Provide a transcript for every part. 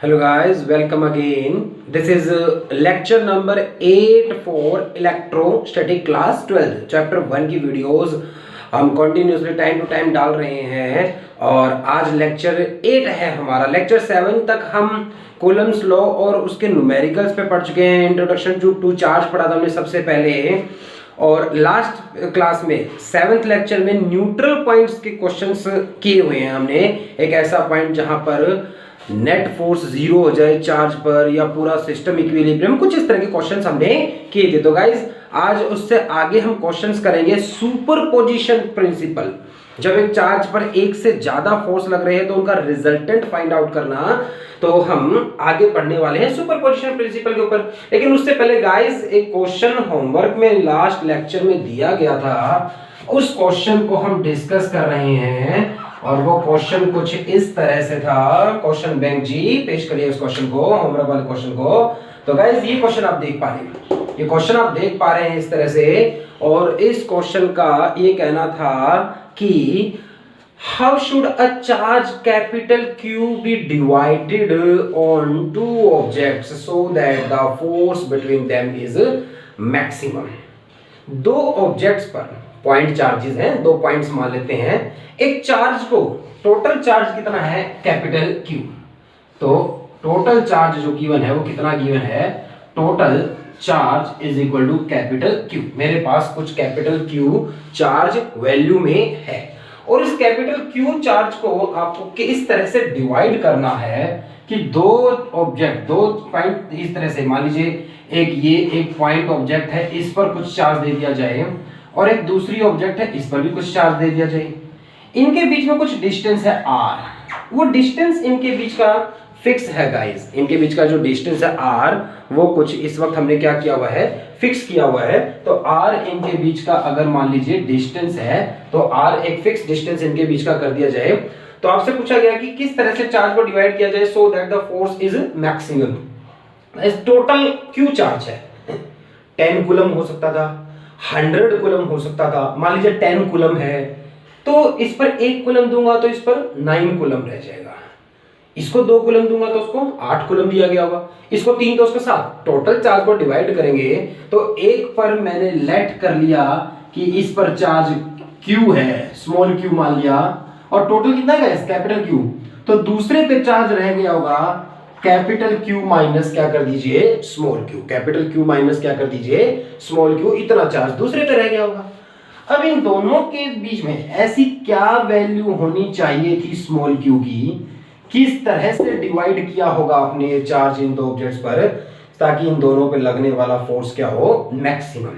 Hello guys, welcome again. This is lecture number 8 for electrostatic class 12 chapter 1 की videos हम continuously time to time डाल रहे हैं और आज लेक्चर 8 है हमारा। लेक्चर 7 तक हम कूलम्स लॉ और उसके न्यूमेरिकल्स पे पढ़ चुके हैं। इंट्रोडक्शन टू चार्ज पढ़ा था हमने सबसे पहले, और लास्ट क्लास में 7th लेक्चर में न्यूट्रल पॉइंट्स के क्वेश्चंस किए हुए हैं हमने। एक ऐसा पॉइंट जहां पर नेट फोर्स जीरो हो जाए चार्ज पर या पूरा सिस्टम इक्विलिब्रियम, कुछ इस तरह के क्वेश्चंस हमने किए थे। तो गाइज आज उससे आगे हम क्वेश्चंस करेंगे सुपरपोजिशन प्रिंसिपल। जब एक चार्ज पर एक से ज्यादा फोर्स लग रहे हैं तो उनका रिजल्टेंट फाइंड आउट करना, तो हम आगे पढ़ने वाले हैं सुपरपोजिशन प्रिंसिपल के ऊपर। लेकिन उससे पहले गाइज एक क्वेश्चन होमवर्क में लास्ट लेक्चर में दिया गया था, उस क्वेश्चन को हम डिस्कस कर रहे हैं और वो क्वेश्चन कुछ इस तरह से था। क्वेश्चन बैंक जी पेश करिए उस क्वेश्चन को, होमवर्क वाले क्वेश्चन को। तो गाइस ये क्वेश्चन आप देख पा रहे हैं, ये क्वेश्चन आप देख पा रहे हैं इस तरह से, और इस क्वेश्चन का ये कहना था कि how should a charge capital Q be divided on two objects so that the force between them is maximum. दो ऑब्जेक्ट्स पर पॉइंट चार्जेस हैं, दो पॉइंट्स मान लेते हैं। एक चार्ज को टोटल चार्ज कितना है कैपिटल Q, तो टोटल चार्ज जो गिवन है वो कितना गिवन है, total charge is equal to capital Q। मेरे पास कुछ कैपिटल Q चार्ज वैल्यू में है और इस कैपिटल Q चार्ज को आपको इस तरह से डिवाइड करना है कि दो ऑब्जेक्ट, दो पॉइंट इस तरह से मान लीजिए, एक पॉइंट ऑब्जेक्ट है, इस पर कुछ चार्ज दे दिया जाए और एक दूसरी ऑब्जेक्ट है, इस पर भी कुछ चार्ज दे दिया जाए। इनके बीच में कुछ डिस्टेंस है r, वो डिस्टेंस इनके बीच का फिक्स है गाइस। इनके बीच का जो डिस्टेंस है r, वो कुछ इस वक्त हमने क्या किया हुआ है, फिक्स किया हुआ है। तो r इनके बीच का अगर मान लीजिए डिस्टेंस है, तो r एक फिक्स डिस्टेंस इनके बीच का कर दिया जाए। तो आपसे पूछा गया कि किस तरह से चार्ज को डिवाइड किया जाए सो that the force is maximum. Total Q charge है, 10 कूलम हो सकता था, 100 कूलम हो सकता था। मान लीजिए 10 कूलम है तो इस पर 1 कूलम दूंगा तो इस पर 9 कूलम रह जाएगा। इसको 2 कूलम दूंगा तो उसको 8 कूलम दिया गया होगा, इसको 3 तो उसको 7। टोटल चार्ज को डिवाइड करेंगे तो एक पर मैंने लेट कर लिया कि इस पर चार्ज Q है, स्मॉल q मान लिया, और टोटल कितना है कैपिटल Q। तो दूसरे पे चार्ज रह गया होगा कैपिटल Q माइनस क्या कर दीजिए, small q। Capital Q minus क्या कर दीजिए, स्मॉल q। इतना चार्ज दूसरे पे रह गया होगा। अब इन दोनों के बीच में ऐसी क्या वैल्यू होनी चाहिए थी स्मॉल q की, किस तरह से डिवाइड किया होगा आपने चार्ज इन दो ऑब्जेक्ट्स पर, ताकि इन दोनों पे लगने वाला फोर्स क्या हो, मैक्सिमम।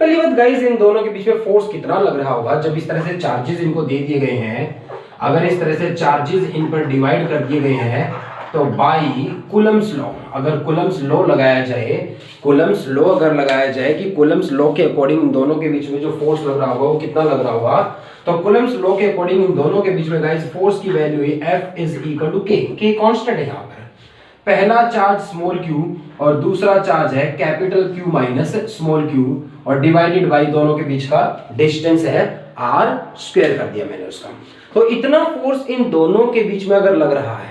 पहली बात गाइस, इन दोनों के बीच में फोर्स कितना लग रहा होगा जब इस तरह से चार्जेस इनको दे दिए गए हैं। अगर इस तरह से चार्जेस इन पर डिवाइड कर दिए गए हैं तो बाई कूलम्स लॉ, अगर कूलम्स लॉ लगाया जाए, कूलम्स लॉ अगर लगाया जाए कि कूलम्स लॉ के अकॉर्डिंग इन दोनों के बीच में जो फोर्स लग रहा होगा वो कितना लग रहा होगा, तो कूलम्स लॉ के अकॉर्डिंग इन दोनों के बीच में गाइस फोर्स की वैल्यू है F is equal to K। K constant है यहाँ पर। पहला चार्ज स्मॉल q और दूसरा चार्ज है capital Q minus small q, और डिवाइडेड बाई दोनों के बीच का डिस्टेंस है r स्क्वायर कर दिया मैंने उसका। तो इतना फोर्स इन दोनों के बीच में अगर लग रहा है,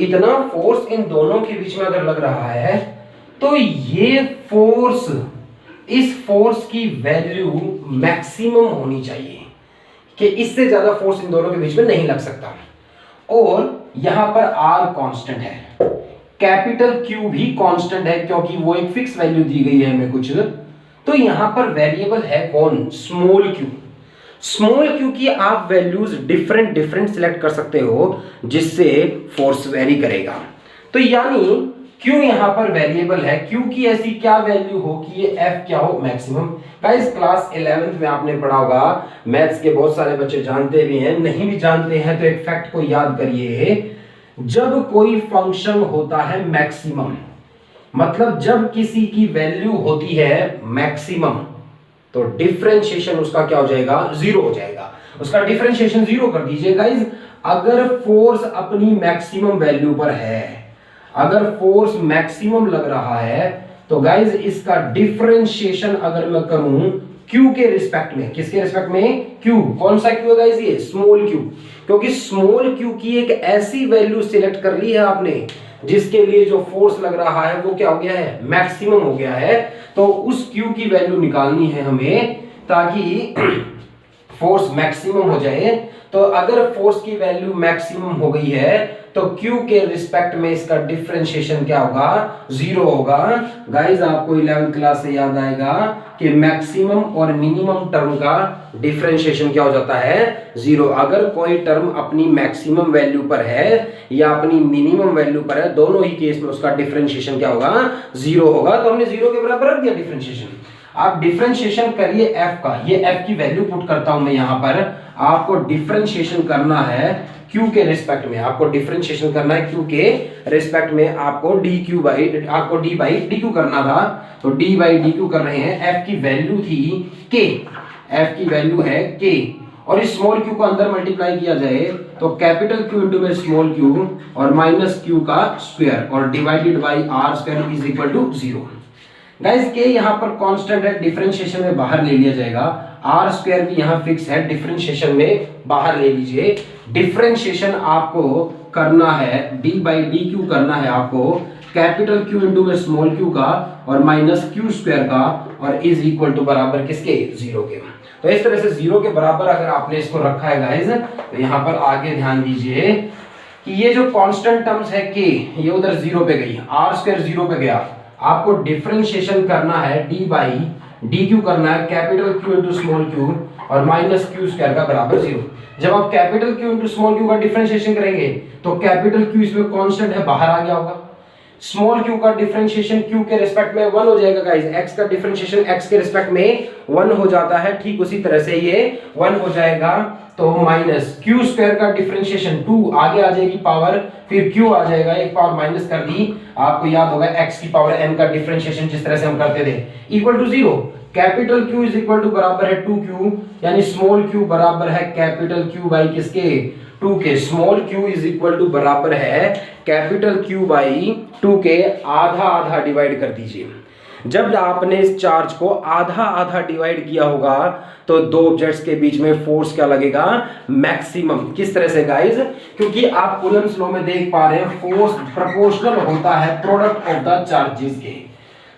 इतना फोर्स इन दोनों के बीच में अगर लग रहा है, तो ये फोर्स, इस फोर्स की वैल्यू मैक्सिमम होनी चाहिए कि इससे ज्यादा फोर्स इन दोनों के बीच में नहीं लग सकता। और यहां पर r कांस्टेंट है, कैपिटल Q भी कांस्टेंट है क्योंकि वो एक फिक्स वैल्यू दी गई है हमें कुछ। तो यहां पर वेरिएबल है कौन, स्मॉल q। स्मॉल q की आप वैल्यूज डिफरेंट सिलेक्ट कर सकते हो जिससे फोर्स वेरी करेगा। तो यानी q यहां पर वेरिएबल है, q की ऐसी क्या वैल्यू हो कि ये f क्या हो, मैक्सिमम। गाइस क्लास 11th में आपने पढ़ा होगा, मैथ्स के बहुत सारे बच्चे जानते भी हैं, नहीं भी जानते हैं तो एक फैक्ट को याद करिए। जब कोई फंक्शन होता है मैक्सिमम, मतलब जब किसी की वैल्यू होती है मैक्सिमम, तो डिफरेंशिएशन उसका क्या हो जाएगा, जीरो हो जाएगा। उसका डिफरेंशिएशन जीरो कर दीजिए गाइस। अगर फोर्स अपनी मैक्सिमम वैल्यू पर है, अगर फोर्स मैक्सिमम लग रहा है, तो गाइस इसका डिफरेंशिएशन अगर मैं करूं Q के रिस्पेक्ट में, किसके रिस्पेक्ट में, Q। कौन सा Q है गाइस, ये स्मॉल q। क्योंकि स्मॉल q की एक ऐसी वैल्यू सिलेक्ट कर ली है आपने जिसके लिए जो फोर्स लग रहा है वो क्या हो गया है, मैक्सिमम हो गया है। तो उस Q की वैल्यू निकालनी है हमें ताकि फोर्स मैक्सिमम हो जाए। तो अगर फोर्स की वैल्यू मैक्सिमम हो गई है तो Q के रिस्पेक्ट में इसका डिफरेंशिएशन क्या होगा, 0 होगा। गाइस आपको 11th क्लास से याद आएगा कि मैक्सिमम और मिनिमम टर्म का डिफरेंशिएशन क्या हो जाता है, 0। अगर कोई टर्म अपनी मैक्सिमम वैल्यू पर है या अपनी मिनिमम वैल्यू पर है, दोनों ही केस में उसका डिफरेंशिएशन क्या होगा, 0 होगा। तो हमने 0 के बराबर रख दिया डिफरेंशिएशन। आप डिफरेंशिएशन करिए f का, ये f की वैल्यू पुट करता हूं मैं यहां पर। आपको डिफरेंशिएशन करना है q के रिस्पेक्ट में, आपको डिफरेंशिएशन करना है q के रिस्पेक्ट में। आपको d बाई dq करना था, तो d बाई dq कर रहे हैं। f की वैल्यू थी k, f की वैल्यू है k, और इस स्मॉल q को अंदर मल्टीप्लाई किया जाए तो कैपिटल Q इंटू में स्मॉल q और माइनस q का स्क्वायर और divided by r square is equal to 0। Guys के यहाँ पर कांस्टेंट है, डिफरेंशिएशन में बाहर ले लिया जाएगा। आर स्क्वायर भी यहाँ फिक्स है, डिफरेंशिएशन में बाहर ले लीजिए। डिफरेंशिएशन आपको करना है डी बाई डी क्यू करना है आपको, कैपिटल Q इंटू में स्मॉल q का और माइनस q स्क्वायर का, और इज इक्वल टू बराबर किसके, 0 के। तो इस तरह से 0 के बराबर अगर आपने इसको रखा है गाइस, तो यहाँ पर आगे ध्यान दीजिए कि ये जो कांस्टेंट टर्म्स है k, ये उधर 0 पे गई, आर स्क्वायर 0 पे गया। आपको डिफरेंशिएशन करना है डी बाई डी क्यू करना है, capital Q into small q और माइनस q स्क्वायर का बराबर 0। जब आप capital Q into small q का डिफरेंशिएशन करेंगे तो कैपिटल Q इसमें कांस्टेंट है, बाहर आ गया होगा। स्मॉल q का डिफरेंशिएशन q के रिस्पेक्ट में 1 हो जाएगा गाइस, x का डिफरेंशिएशन x के रिस्पेक्ट में 1 हो जाता है, ठीक उसी तरह से ये 1 हो जाएगा। तो माइनस q स्क्वायर का डिफरेंशिएशन 2 आगे आ जाएगी पावर, फिर q आ जाएगा, एक पावर माइनस कर दी। आपको याद होगा x की पावर m का डिफरेंशिएशन जिस तरह से हम करते थे, equal to 0। Capital Q is equal to बराबर है 2q, यानी स्मॉल q बराबर है कैपिटल Q बाई किसके, 2 के। Small q is equal to बराबर है कैपिटल Q बाई 2 के। आधा आधा डिवाइड कर दीजिए। जब आपने इस चार्ज को आधा आधा डिवाइड किया होगा तो दो ऑब्जेक्ट्स के बीच में फोर्स क्या लगेगा, मैक्सिमम। किस तरह से गाइस, क्योंकि आप कूलम्ब्स लॉ में देख पा रहे हैं फोर्स प्रोपोर्शनल होता है प्रोडक्ट ऑफ द चार्जेस के।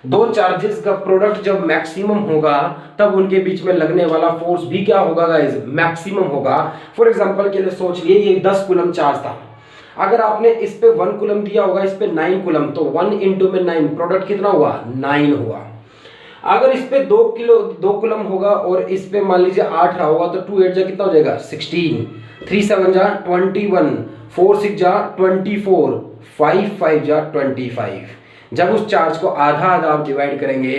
दो चार्जेस का प्रोडक्ट जब मैक्सिमम होगा तब उनके बीच में लगने वाला फोर्स भी क्या होगा गाइस, मैक्सिमम होगा। फॉर एग्जांपल के लिए सोच लिए ये 10 कूलम चार्ज था, अगर आपने इस पे 1 कूलम दिया होगा, इस पे 9 कूलम, तो 1 इंटू में 9 प्रोडक्ट कितना हुआ, 9 हुआ। अगर इस पे 2 कूलम होगा और इस पे मान लीजिए 8 रहा होगा, तो 2 8 जा कितना हो जाएगा, 16, 3 7 जा 21, 4 6 जा 24, 5 5 जा 25। जब उस चार्ज को आधा आधा आप डिवाइड करेंगे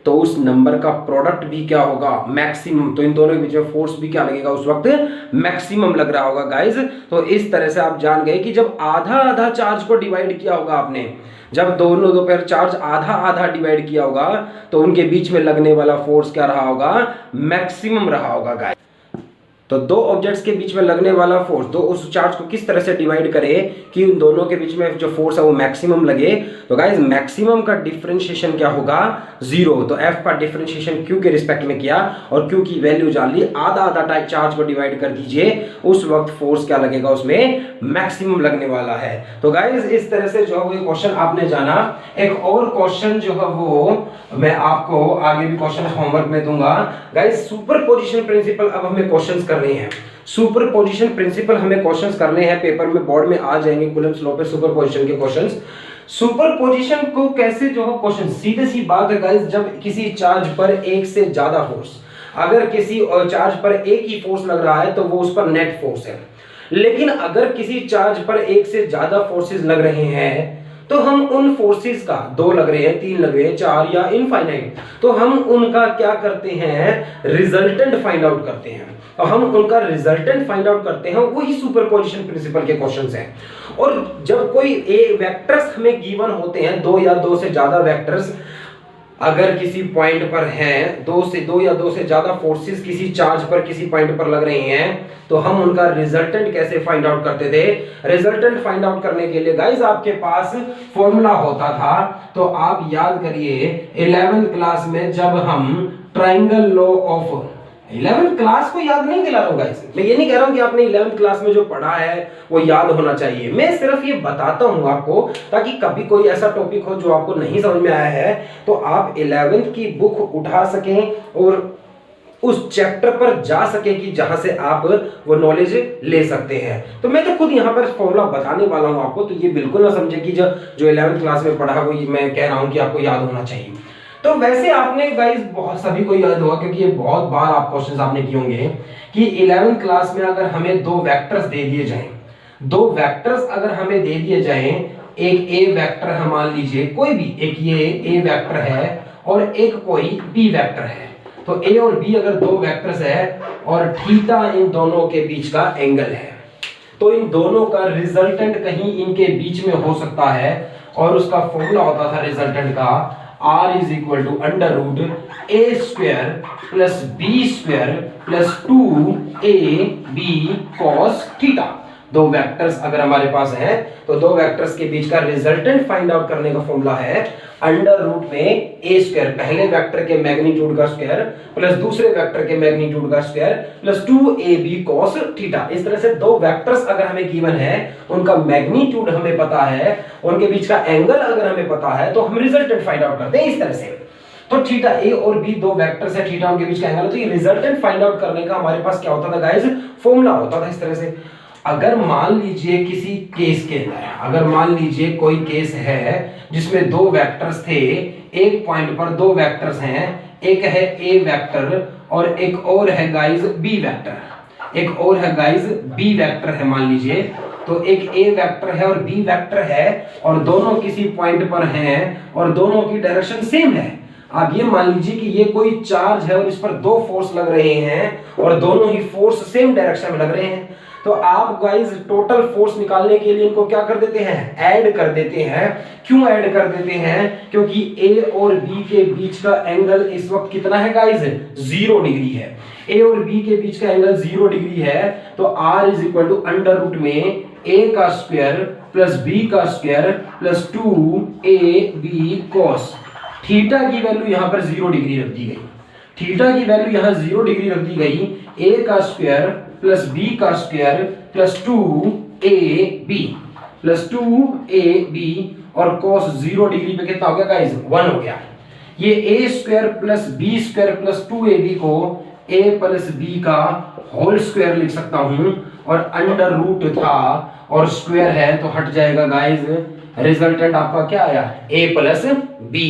तो उस नंबर का प्रोडक्ट भी क्या होगा, मैक्सिमम। तो इन दोनों के बीच में फोर्स भी क्या लगेगा, उस वक्त मैक्सिमम लग रहा होगा गाइस। तो इस तरह से आप जान गए कि जब आधा आधा चार्ज को डिवाइड किया होगा आपने, जब दोनों दोपहर चार्ज आधा आधा डिवाइड किया होगा तो उनके बीच में लगने वाला फोर्स क्या रहा होगा, मैक्सिमम रहा होगा गाइस। तो दो ऑब्जेक्ट्स के बीच में लगने वाला फोर्स, दो उस चार्ज को किस तरह से डिवाइड करें कि उन दोनों के बीच में जो फोर्स है वो मैक्सिमम लगे। तो गाइस मैक्सिमम का डिफरेंशिएशन क्या होगा, 0। तो F का डिफरेंशिएशन Q के रिस्पेक्ट में किया और Q की वैल्यू जान ली, आधा आधा टाइप चार्ज को डिवाइड कर दीजिए, उस वक्त फोर्स क्या लगेगा, उसमें मैक्सिमम लगने वाला है। तो गाइस इस तरह से जो है वो क्वेश्चन आपने जाना। एक और क्वेश्चन जो है वो मैं आपको आगे भी क्वेश्चन होमवर्क में दूंगा गाइस। सुपरपोजिशन प्रिंसिपल अब हमें क्वेश्चंस करने हैं, सुपरपोजिशन प्रिंसिपल हमें क्वेश्चंस करने हैं, पेपर में बोर्ड में आ जाएंगे कूलम्ब्स लॉ पे सुपरपोजिशन के क्वेश्चंस। सुपरपोजिशन को कैसे जो है क्वेश्चन, सीधे सी बात है गाइस, जब किसी चार्ज पर एक से ज्यादा फोर्स, अगर किसी चार्ज पर एक ही फोर्स लग रहा है तो वो उस पर नेट फोर्स है। लेकिन अगर किसी चार्ज पर एक से ज्यादा फोर्सेस लग रहे हैं तो हम उन फोर्सेस का, 2 लग रहे हैं, 3 लग रहे हैं, 4 या इनफाइनाइट, तो हम उनका क्या करते हैं, रिजल्टेंट फाइंड आउट करते हैं। तो हम उनका रिजल्टेंट फाइंड आउट करते हैं, वही सुपरपोजिशन प्रिंसिपल के क्वेश्चंस हैं। और जब कोई वेक्टर्स हमें गिवन होते हैं, 2 या 2 से ज्यादा वेक्टर्स अगर किसी पॉइंट पर हैं, 2 या 2 से ज्यादा फोर्सेस किसी चार्ज पर किसी पॉइंट पर लग रही हैं, तो हम उनका रिजल्टेंट कैसे फाइंड आउट करते थे। रिजल्टेंट फाइंड आउट करने के लिए गाइस आपके पास फॉर्मूला होता था, तो आप याद करिए 11th क्लास में जब हम triangle law of 11th class को याद नहीं दिला रहा हूँ गाइस, मैं ये नहीं कह रहा हूँ कि आपने 11th क्लास में जो पढ़ा है वो याद होना चाहिए, मैं सिर्फ ये बताता हूँ आपको, ताकि कभी कोई ऐसा टॉपिक हो जो आपको नहीं समझ में आया है तो आप 11th की बुक उठा सकें और उस चैप्टर पर जा सके कि जहां से आप वो नॉलेज ले सकते हैं। तो मैं तो खुद यहाँ पर फॉर्मूला बताने वाला हूँ आपको, तो ये बिल्कुल ना समझे कि जो 11th क्लास में पढ़ा वो मैं कह रहा हूँ कि आपको याद होना चाहिए। तो वैसे आपने गाइस बहुत सभी को याद होगा, क्योंकि ये बहुत बार आप क्वेश्चंस आपने किए होंगे कि 11th क्लास में अगर हमें दो वेक्टर्स दे दिए जाएं, दो वेक्टर्स अगर हमें दे दिए जाएं, एक ए वेक्टर है मान लीजिए कोई भी, एक ये ए वेक्टर है और एक कोई बी वेक्टर है, तो ए और बी अगर दो वेक्टर्स है और थीटा इन दोनों के बीच का एंगल है, तो इन दोनों का रिजल्टेंट कहीं इनके बीच में हो सकता है और उसका फॉर्मूला होता था रिजल्टेंट का R is equal to under root a square plus b square plus 2ab cos theta. दो वेक्टर्स अगर हमारे पास हैं तो दो वेक्टर्स के बीच का रिजल्टेंट फाइंड आउट करने का फॉर्मूला है अंडर रूट में ए स्क्वायर, पहले वेक्टर के मैग्नीट्यूड का स्क्वायर प्लस दूसरे वेक्टर के मैग्नीट्यूड का square plus 2ab cos theta. इस तरह से दो वेक्टर्स अगर हमें गिवन है, उनका मैग्नीट्यूड हमें पता है, उनके बीच का एंगल अगर हमें पता है, तो हम रिजल्टेंट फाइंड आउट करते हैं इस तरह से। तो थीटा ए और बी दो वेक्टर्स है, थीटा उनके बीच का एंगल है, तो ये रिजल्टेंट फाइंड आउट करने का हमारे पास क्या होता था गाइस, फॉर्मूला होता था इस तरह से। अगर मान लीजिए किसी केस के अंदर, अगर मान लीजिए कोई केस है जिसमें दो वेक्टर्स थे, एक पॉइंट पर दो वेक्टर्स हैं, एक है ए वेक्टर और एक और है गाइस बी वेक्टर, एक और है गाइस बी वेक्टर है मान लीजिए, तो एक ए वेक्टर है और बी वेक्टर है और दोनों किसी पॉइंट पर हैं और दोनों की डायरेक्शन सेम है। आप ये मान लीजिए कि ये कोई चार्ज है और इस पर दो फोर्स लग रहे हैं और दोनों ही फोर्स सेम डायरेक्शन में लग रहे हैं, तो आप गाइस टोटल फोर्स निकालने के लिए इनको क्या कर देते हैं, ऐड कर देते हैं। क्यों ऐड कर देते हैं, क्योंकि ए और बी के बीच का एंगल इस वक्त कितना है गाइस, 0 डिग्री है। ए और बी के बीच का एंगल 0 डिग्री है, तो r is equal to under root में a का स्क्वायर प्लस b का square plus 2ab cos theta की वैल्यू यहां पर 0 डिग्री रख दी गई, थीटा की वैल्यू यहां 0 डिग्री रख दी गई, a का स्क्वायर प्लस b का square plus 2ab plus 2ab और cos 0 डिग्री पे कितना हो गया गाइस, 1 हो गया। ये a square plus b square plus 2ab को a प्लस b का होल स्क्वायर लिख सकता हूं और अंडर रूट था और स्क्वायर है तो हट जाएगा गाइस, रिजल्टेंट आपका क्या आया, a प्लस b।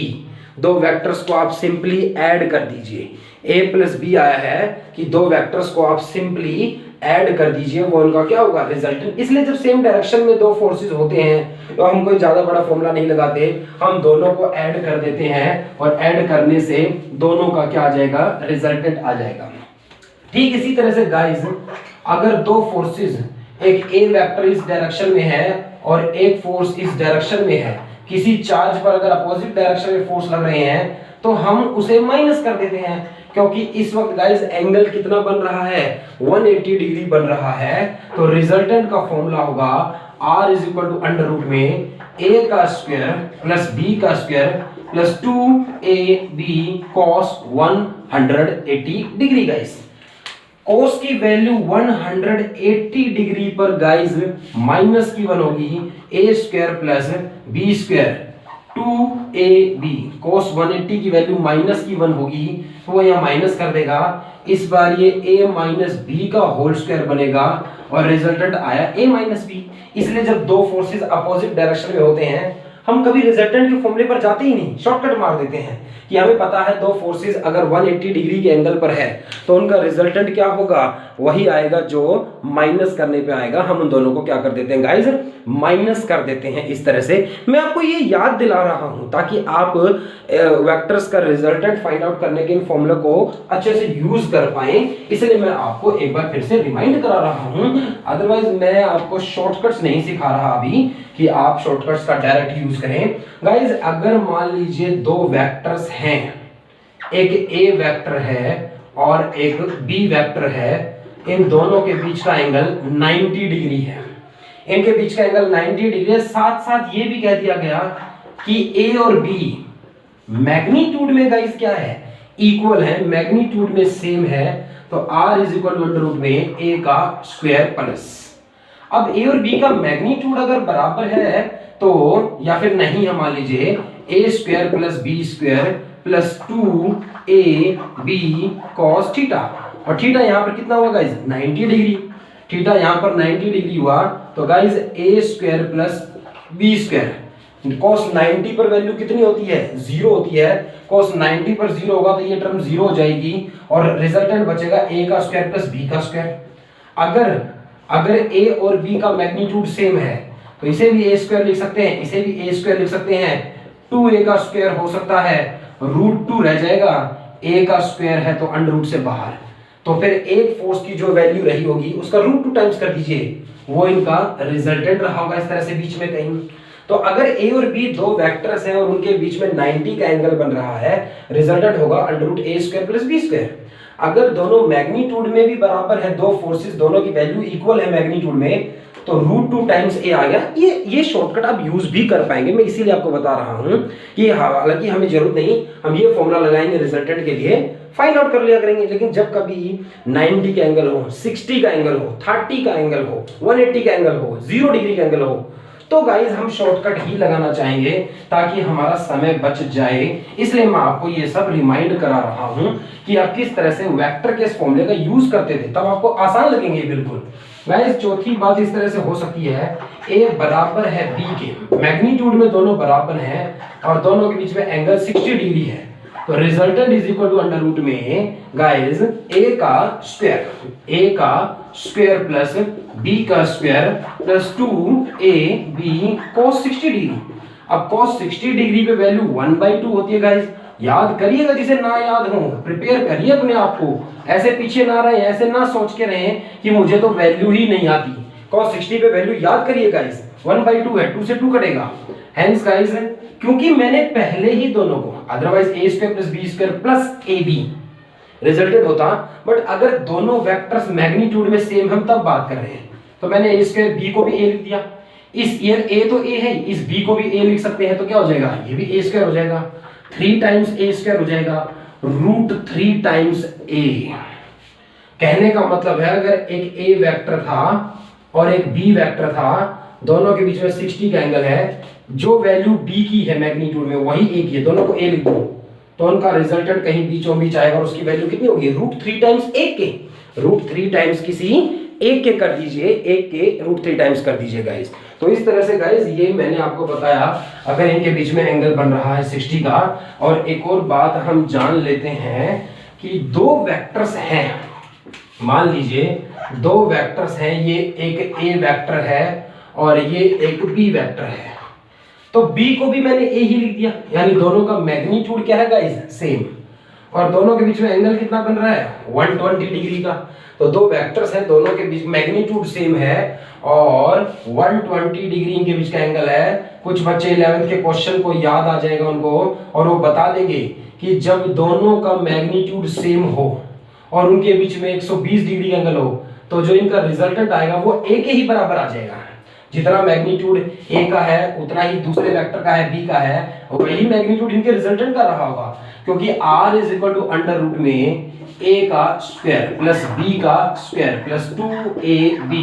दो वेक्टर्स को आप सिंपली ऐड कर दीजिए, a प्लस बी आया है कि दो वेक्टर्स को आप सिंपली ऐड कर दीजिए, वो उनका क्या होगा, रिजल्टेंट। इसलिए जब सेम डायरेक्शन में दो फोर्सेस होते हैं तो हम कोई ज्यादा बड़ा फॉर्मूला नहीं लगाते, हम दोनों को ऐड कर देते हैं और ऐड करने से दोनों का क्या आ जाएगा, रिजल्टेंट आ जाएगा। ठीक इसी तरह से गाइस अगर दो फोर्सेस, एक ए वेक्टर इस डायरेक्शन में है और एक फोर्स इस डायरेक्शन में है, किसी चार्ज पर अगर अपोजिट डायरेक्शन में फोर्स लग रहे हैं तो हम उसे माइनस कर देते हैं, क्योंकि इस वक्त गाइस एंगल कितना बन रहा है, 180 डिग्री बन रहा है। तो रिजल्टेंट का फॉर्मूला होगा r is equal to under root में a का स्क्वायर प्लस b का square plus 2ab cos 180 degree. Guys cos की वैल्यू 180 डिग्री पर गाइस माइनस की 1 होगी, a square plus b square 2ab cos 180 की वैल्यू माइनस की 1 होगी तो वो यहाँ माइनस कर देगा, इस बार ये a माइनस बी का होल स्क्वायर बनेगा और रिजल्टेंट आया a माइनस बी। इसलिए जब दो फोर्सेस अपोजिट डायरेक्शन में होते हैं हम कभी रिजल्टेंट के फॉर्मूले पर जाते ही नहीं, शॉर्टकट मार देते हैं कि हमें पता है दो फोर्सेस अगर 180 डिग्री के एंगल पर है तो उनका रिजल्टेंट क्या होगा, वही आएगा जो माइनस करने पे आएगा। हम उन दोनों को क्या कर देते हैं गाइस, माइनस कर देते हैं। इस तरह से मैं आपको ये याद दिला रहा हूं ताकि आप वेक्टर्स का रिजल्टेंट फाइंड आउट करने के इन फॉर्मूले को अच्छे से यूज कर पाए, इसलिए मैं आपको एक बार फिर से रिमाइंड करा रहा हूं। अदरवाइज मैं आपको शॉर्टकट्स नहीं सिखा रहा अभी कि आप शॉर्टकट्स का डायरेक्ट यूज करें। गाइस अगर मान लीजिए दो वेक्टर्स हैं, एक ए वेक्टर है और एक बी वेक्टर है, इन दोनों के बीच का एंगल 90 डिग्री है, इनके बीच का एंगल 90 डिग्री है। साथ साथ ये भी कह दिया गया कि ए और बी मैग्नीट्यूड में गाइस क्या है, इक्वल है, मैग्नीट्यूड में सेम है। तो r is equal to under root में a का स्क्वायर प्लस, अब a और b का मैग्नीट्यूड अगर बराबर है तो, या फिर नहीं, हम मान लीजिए a square plus b square plus 2ab cos theta, और थीटा यहाँ पर कितना हुआ गाइस 90 डिग्री, थीटा यहाँ पर 90 डिग्री हुआ, तो guys a square plus b square, cos 90 पर वैल्यू कितनी होती है 0 होती है, cos 90 पर 0 होगा तो ये टर्म 0 हो जाएगी और रिजल्टेंट बचेगा a का स्क्वायर प्लस b का स्क्वायर। अगर a और b का मैग्नीट्यूड सेम है तो इसे भी a स्क्वायर लिख सकते हैं, इसे भी a स्क्वायर लिख सकते हैं, 2a का स्क्वायर हो सकता है, √2 रह जाएगा, a का स्क्वायर है तो अंडर रूट से बाहर, तो फिर एक फोर्स की जो वैल्यू रही होगी उसका √2 टाइम्स कर दीजिए, वो इनका रिजल्टेंट रहा होगा इस तरह से बीच में कहीं। तो अगर a और b दो वेक्टर्स हैं और उनके बीच में 90 का एंगल बन रहा है, रिजल्टेंट होगा under root a square plus b square. अगर दोनों मैग्नीट्यूड में भी बराबर है, दो फोर्सेस दोनों की वैल्यू इक्वल है मैग्नीट्यूड में, तो √2 टाइम्स a आ गया। ये शॉर्टकट आप यूज भी कर पाएंगे, मैं इसीलिए आपको बता रहा हूं कि हालांकि हमें जरूरत नहीं, हम ये फॉर्मूला लगाएंगे रिजल्टेंट के लिए, फाइंड आउट कर लिया करेंगे, लेकिन जब कभी 90 का एंगल हो, 60 का एंगल हो, 30 का एंगल हो, 180 का एंगल हो, 0 डिग्री का एंगल हो, तो गाइस हम शॉर्टकट ही लगाना चाहेंगे ताकि हमारा समय बच जाए। इसलिए मैं आपको ये सब रिमाइंड करा रहा हूं कि आप किस तरह से वेक्टर के इस फॉर्मूले का यूज करते थे, तब आपको आसान लगेंगे बिल्कुल। गाइस चौथी बात इस तरह से हो सकती है, a बराबर है b के, मैग्नीट्यूड में दोनों बराबर हैं और दोनों के बीच में एंगल 60 डिग्री है, तो resultant is equal to under root में गाइस a का स्क्वायर प्लस b का square plus 2ab cos 60 degree. अब cos 60 डिग्री पे वैल्यू 1/2 होती है गाइस, याद करिएगा, जिसे ना याद हो प्रिपेयर करिए अपने आप को, ऐसे पीछे ना रहे, ऐसे ना सोच के रहे कि मुझे तो वैल्यू ही नहीं आती, cos 60 पे वैल्यू याद करिए गाइस, 1/2 है, 2 से 2 कटेगा, हेंस गाइस क्योंकि मैंने पहले ही दोनों को, otherwise a square plus b square plus ab resultant होता, बट अगर दोनों वेक्टर्स मैग्नीट्यूड में सेम, हम तब बात कर रहे हैं, तो मैंने a स्क्वायर b को भी a लिख दिया, इस ये a तो a है, इस b को भी a लिख सकते हैं, तो क्या हो जाएगा, ये भी a स्क्वायर हो जाएगा, 3 टाइम्स a स्क्वायर हो जाएगा, √3 टाइम्स a। कहने का मतलब है अगर एक a वेक्टर था और एक b वेक्टर था, दोनों के बीच में 60 का एंगल है, जो वैल्यू b की है मैग्नीट्यूड में वही a की है, दोनों को a लिख दो, तो उनका रिजल्टेंट कहीं बीचों बीच आएगा और उसकी वैल्यू कितनी होगी, √3 टाइम्स a के, √3 टाइम्स किसी एक के कर दीजिए, एक के √3 टाइम्स कर दीजिए गाइस। तो इस तरह से गाइस ये मैंने आपको बताया, अगर इनके बीच में एंगल बन रहा है 60 का। और एक और बात हम जान लेते हैं कि दो वेक्टर्स हैं, मान लीजिए दो वेक्टर्स हैं, ये एक a वेक्टर है और ये एक b वेक्टर है, तो b को भी मैंने a ही लिख दिया, यानी दोनों का मैग्नीट्यूड क्या है गाइस, सेम, और दोनों के बीच में एंगल कितना बन रहा है 120 डिग्री का। तो दो वेक्टर्स हैं, दोनों के बीच मैग्नीट्यूड सेम है और 120 डिग्री इनके बीच का एंगल है। कुछ बच्चे 11th के क्वेश्चन को याद आ जाएगा उनको, और वो बता देंगे कि जब दोनों का मैग्नीट्यूड सेम हो और उनके बीच में 120 डिग्री एंगल हो, तो जो इनका रिजल्टेंट आएगा वो a के ही बराबर आ जाएगा। जितना मैग्नीट्यूड a का है उतना ही दूसरे वेक्टर का है, b का है, वही मैग्नीट्यूड इनके रिजल्टेंट का रहा होगा, क्योंकि r is equal to under root में a का स्क्वायर प्लस b का स्क्वायर प्लस 2ab।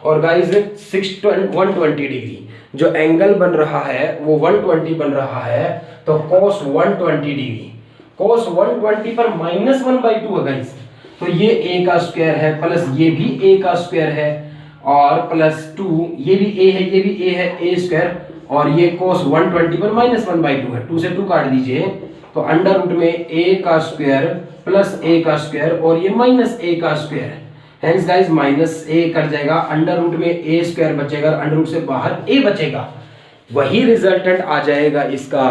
और गाइस 120 डिग्री जो एंगल बन रहा है वो 120 बन रहा है, तो cos 120 डिग्री, cos 120 पर -1/2 है गाइस, तो ये a का स्क्वायर है प्लस ये भी a का स्क्वायर है और प्लस 2, ये भी a है, ये भी a है, a स्क्वायर, और ये cos 120 पर -1/2 है, 2 से 2 काट दीजिए, तो अंडर रूट में a का स्क्वायर प्लस a का स्क्वायर और ये माइनस a का square, hence guys minus a cut जाएगा, अंडर रूट में a स्क्वायर बचेगा, अंडर रूट से बाहर a बचेगा। वही रिजल्टेंट आ जाएगा इसका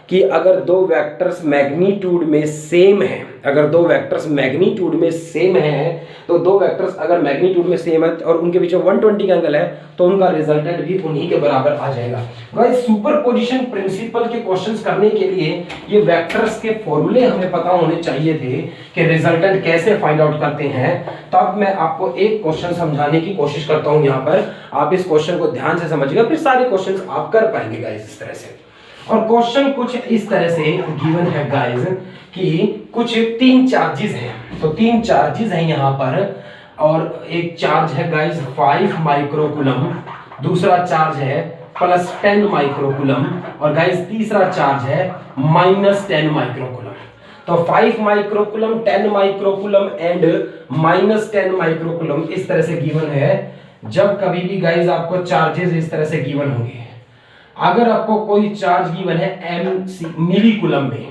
कि अगर दो वेक्टर्स मैग्नीट्यूड में सेम है, अगर दो वेक्टर्स मैग्नीट्यूड में सेम है, तो दो वेक्टर्स अगर मैग्नीट्यूड में सेम है और उनके बीच में 120 का एंगल है, तो उनका रिजल्टेंट भी उन्हीं के बराबर आ जाएगा। गाइस सुपरपोजिशन प्रिंसिपल के क्वेश्चंस करने के लिए ये वेक्टर्स के फॉर्मूले हमें पता होने चाहिए थे कि रिजल्टेंट कैसे फाइंड आउट करते हैं। तब मैं आपको एक क्वेश्चन समझाने की कोशिश करता हूं, यहाँ पर आप इस क्वेश्चन को ध्यान से समझिएगा, फिर सारे क्वेश्चन आप कर पाएंगे गाइस इस तरह से। और क्वेश्चन कुछ इस तरह से गिवन है गाइस कि कुछ 3 चार्जेस हैं। तो 3 चार्जेस हैं यहाँ पर, और एक चार्ज है गाइस 5 माइक्रोकूलम, दूसरा चार्ज है +10 माइक्रोकूलम, और गाइस तीसरा चार्ज है -10 माइक्रोकूलम। तो 5 माइक्रोकूलम, 10 माइक्रोकूलम एंड -10 माइक्रोकूलम इस तरह से गिवन है। जब कभी भी गाइस आपको चार्जेस इस तरह से गिवन होंगे, अगर आपको कोई चार्ज गिवन है mc मिली कूलम में,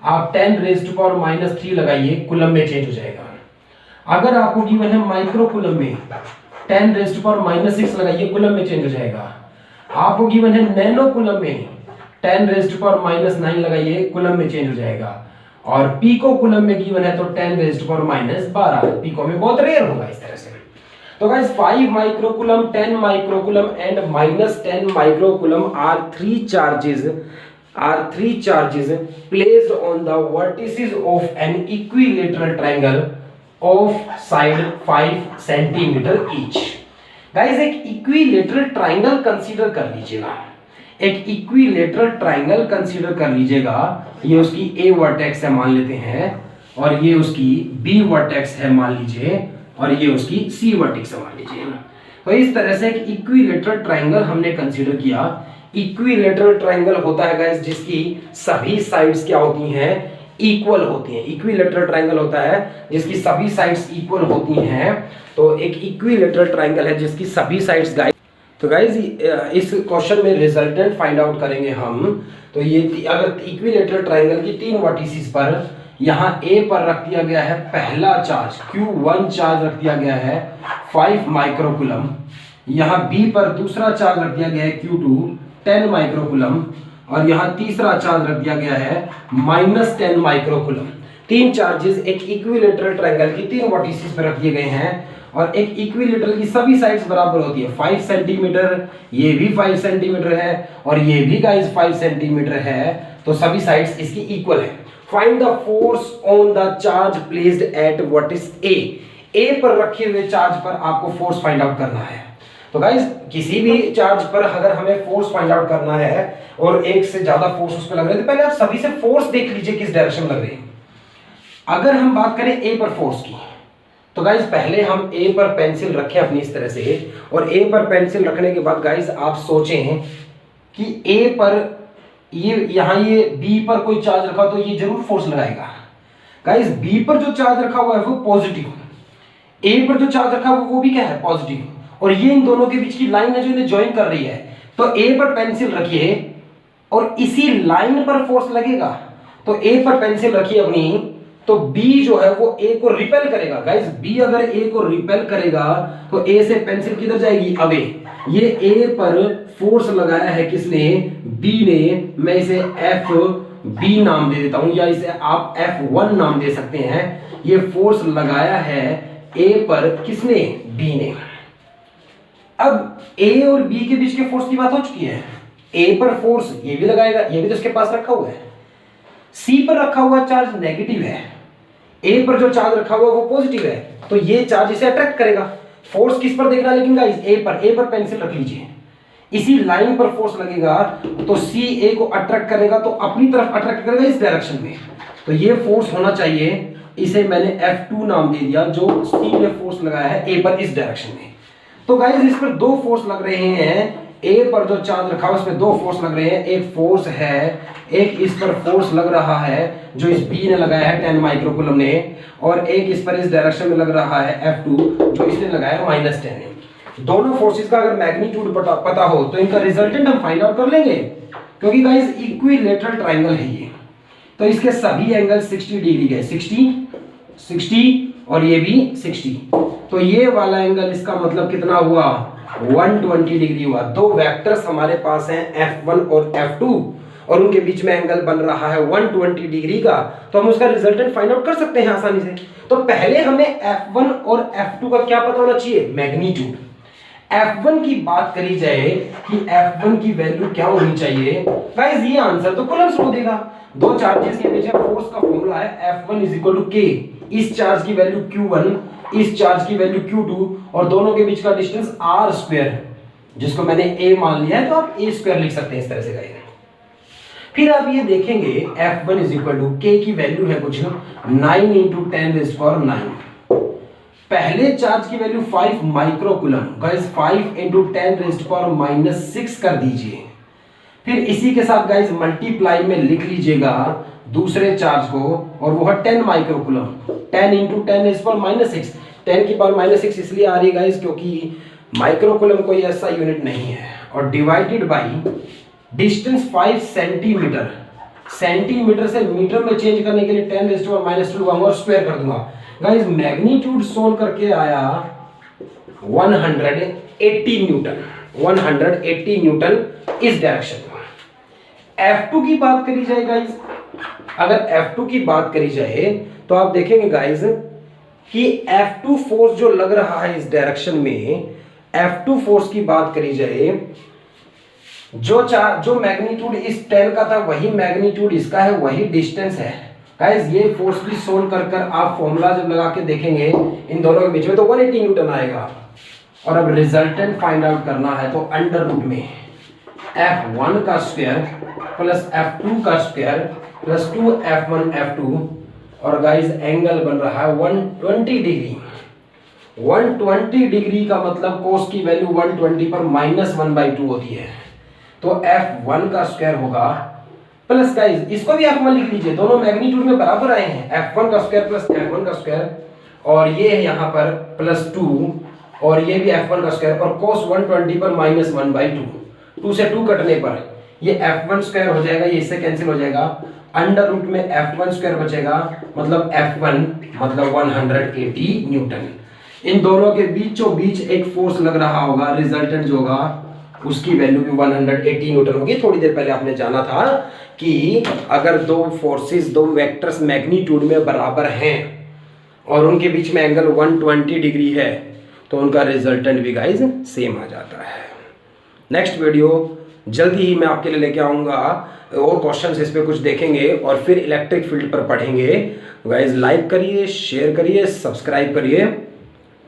आप 10⁻³ लगाइए, कूलम में चेंज हो जाएगा। अगर आपको गिवन है माइक्रो कूलम में, 10⁻⁻6 लगाइए, कूलम में चेंज हो जाएगा। आपको गिवन है नैनो कूलम में, 10⁻⁻9 लगाइए, कूलम में चेंज हो जाएगा। और पीको कूलम में गिवन है तो 10⁻12, पीको में बहुत रेयर होगा इस तरह से। तो guys 5 microcoulomb, 10 microcoulomb and -10 microcoulomb are three charges placed on the vertices of an equilateral triangle of side 5 centimeter each। Guys एक इक्विलेटरल ट्राइंगल कंसीडर कर लीजिएगा, एक इक्विलेटरल ट्राइंगल कंसीडर कर लीजिएगा। ये उसकी ए वर्टेक्स है मान लेते हैं, और ये उसकी बी वर्टेक्स है मान लीजिए, और ये उसकी सी वर्टेक्स है मान लीजिए। तो इस तरह से एक इक्विलेटरल ट्राइंगल हमने कंसीडर किया। इक्विलेटरल ट्राइंगल होता है गाइस जिसकी सभी साइड्स क्या होती हैं, इक्वल होती हैं। इक्विलेटरल ट्राइंगल होता है जिसकी सभी साइड्स इक्वल होती हैं। तो एक इक्विलेटरल ट्राइंगल है जिसकी सभी साइड्स गाइस। तो गाइस इस क्वेश्चन में रिजल्टेंट फाइंड आउट करेंगे हम। तो ये अगर इक्विलेटरल ट्राइंगल की 3 वर्टिसेस पर यहाँ ए पर रख दिया गया है पहला चार्ज Q1 चार्ज रख दिया गया है 5 माइक्रोकूलम, यहाँ बी पर दूसरा चार्ज रख दिया गया है Q2 10 माइक्रोकूलम, और यहाँ तीसरा चार्ज रख दिया गया है -10 माइक्रोकूलम। 3 चार्जेस एक इक्विलेटरल ट्राइंगल की 3 वर्टिसेस पर रख दिए गए हैं, और एक इक्विलेटरल की सभी साइड्स बराबर होती है। 5 सेंटीमीटर, ये भी 5 सेंटीमीटर है, और ये भी गाइस 5 सेंटीमीटर है। तो सभी साइड्स इसकी इक्वल है। Find the force on the charge placed at vertex A. A पर रखे हुए चार्ज पर आपको फोर्स फाइंड आउट करना है। तो गाइस किसी भी चार्ज पर अगर हमें फोर्स फाइंड आउट करना है और एक से ज्यादा फोर्स उस पर लग रहे हैं, तो पहले आप सभी से फोर्स देख लीजिए किस डायरेक्शन में लग रहे हैं। अगर हम बात करें ए पर फोर्स की, तो गाइस पहले हम ए पर पेंसिल रखें अपनी इस तरह से, और ए पर पेंसिल रखने के बाद गाइस आप सोचें कि ए पर यहाँ ये बी पर कोई चार्ज रखा तो ये जरूर फोर्स लगाएगा। गाइस बी पर जो चार्ज रखा हुआ है वो पॉजिटिव, ए पर जो चार्ज रखा हुआ वो भी क्या है, पॉजिटिव, और ये इन दोनों के बीच की लाइन है जो इन्हें ज्वाइन कर रही है। तो ए पर पेंसिल रखिए और इसी लाइन पर फोर्स लगेगा। तो ए पर पेंसिल रखिए अपनी, तो बी जो है वो ए को रिपेल करेगा। गाइस बी अगर ए को रिपेल करेगा तो ए से पेंसिल किधर जाएगी, अवे। ये ए पर फोर्स लगाया है किसने, बी ने। मैं इसे एफ बी नाम दे देता हूं, या इसे आप F1 नाम दे सकते हैं। ये फोर्स लगाया है ए पर किसने, बी ने। अब ए और बी के बीच के फोर्स की बात हो चुकी है। ए पर फोर्स ये भी लगाएगा, ये भी तो इसके पास रखा हुआ है। सी पर रखा हुआ चार्ज नेगेटिव है, ए पर जो चार्ज रखा हुआ वो पॉजिटिव है, तो ये चार्ज इसे अट्रैक्ट करेगा। फोर्स किस पर देखना है लेकिन गाइस, ए पर पेंसिल रख लीजिए, इसी लाइन पर फोर्स लगेगा तो सी ए को अट्रैक्ट करेगा, तो अपनी तरफ अट्रैक्ट करेगा इस डायरेक्शन में। तो ये फोर्स होना चाहिए, इसे मैंने F2 नाम दे दिया, जो सी ने फोर्स लगाया है ए पर इस डायरेक्शन में। तो गाइस इस पर 2 फोर्स लग रहे हैं। ए पर जो चार्ज रखा है उस पर 2 फोर्स लग रहे हैं। एक फोर्स है, एक इस पर फोर्स लग रहा है जो इस बी ने लगाया है 10 माइक्रोकूलम ने, और एक इस पर इस डायरेक्शन में लग रहा है F2 जो इसने लगाया -10 ने। दोनों फोर्सेस का अगर मैग्नीट्यूड पता हो तो इनका रिजल्टेंट हम फाइंड आउट कर लेंगे, क्योंकि गाइस इक्विलेटरल ट्राइंगल है ये। तो इसके सभी एंगल 60 डिग्री के, 60 और ये भी 60। तो ये वाला एंगल इसका मतलब कितना हुआ, 120 डिग्री हुआ। 2 वेक्टर्स हमारे पास हैं F1 और F2, और उनके बीच में एंगल बन रहा है 120 डिग्री का। तो हम उसका रिजल्टेंट फाइंड आउट कर सकते हैं आसानी से। तो पहले हमें F1 और F2 का क्या पता होना चाहिए, मैग्नीट्यूड। F1 की बात करी जाए कि F1 की वैल्यू क्या होनी चाहिए, गाइस ये आंसर तो कूलम्स को देगा। 2 चार्जेस के बीच फोर्स का फॉर्मूला है F1 = K। इस चार्ज की वैल्यू Q1, इस चार्ज की वैल्यू Q2, और दोनों के बीच का डिस्टेंस R², जिसको मैंने A मान लिया है, तो आप A² लिख सकते हैं इस तरह से गाइस। फिर आप ये देखेंगे F1 इज इक्वल टू के की वैल्यू है कुछ 9 इंटू 10⁻⁹। पहले चार्ज की वैल्यू 5 माइक्रोकूलम, गाइस 5 इंटू 10⁻⁻6 कर दीजिए। फिर इसी के साथ गाइस मल्टीप्लाई में लिख लीजिएगा दूसरे चार्ज को, और वो है 10 माइक्रोकूलम, 10 इंटू 10⁻⁻6। 10 की पावर -6 इसलिए आ रही है गाइस क्योंकि माइक्रोकूलम कोई ऐसा यूनिट नहीं है, और divided by distance 5 centimetre. Centimetre से मीटर में चेंज करने के लिए 10⁻⁻² लूंगा और स्क्वायर कर दूंगा। गाइस मैग्नीट्यूड सोल्व करके आया 180 न्यूटन, 180 न्यूटन इस डायरेक्शन में। F2 की बात करी जाए गाइस, अगर F2 की बात करी जाए तो आप देखेंगे गाइस कि F2 फोर्स जो लग रहा है इस डायरेक्शन में, F2 फोर्स की बात करी जाए, जो मैग्नीट्यूड इस 10 का था वही मैग्नीट्यूड इसका है, वही डिस्टेंस है। गाइस ये फोर्स भी सोल्व कर आप फॉर्मूला जब लगा के देखेंगे इन दोनों के बीच में तो 180 न्यूटन आएगा। और अब रिजल्टेंट फाइंड आउट करना है तो अंडर रूट में F1 का स्क्वायर प्लस F2 का स्क्वायर प्लस 2F1 F2, और गाइस एंगल बन रहा है 120 डिग्री। 120 डिग्री का मतलब कोस की वैल्यू 120 पर -1/2 होती है, तो F1 का स्क्वायर होगा प्लस, गाइस इसको भी F1 लिख लीजिए, दोनों मैग्नीट्यूड में बराबर आए हैं, F1 का स्क्वायर प्लस F1 का स्क्वायर, और ये है यहाँ पर +2, और ये भी F1 का स्क्वायर, और cos 120 पर -1/2, 2 से 2 कटने पर ये F1 स्क्वायर हो जाएगा, ये इससे कैंसिल हो जाएगा, अंडर रूट में F1 स्क्वायर बचेगा, मतलब F1 मतलब 180 न्यूटन। इन दोनों के बीचों बीच एक फोर्स लग रहा होगा, रिजल्टेंट जो होगा उसकी वैल्यू भी 180 न्यूटन होगी। थोड़ी देर पहले आपने जाना था कि अगर दो फोर्सेस, दो वेक्टर्स मैग्नीट्यूड में बराबर हैं और उनके बीच में एंगल 120 डिग्री है तो उनका रिजल्टेंट भी गाइस सेम आ जाता है। नेक्स्ट वीडियो जल्दी ही मैं आपके लिए लेके आऊँगा, और क्वेश्चंस इस पे कुछ देखेंगे और फिर इलेक्ट्रिक फील्ड पर पढ़ेंगे। गाइस लाइक करिए, शेयर करिए, सब्सक्राइब करिए,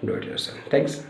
डू इट योरसेल्फ। थैंक्स।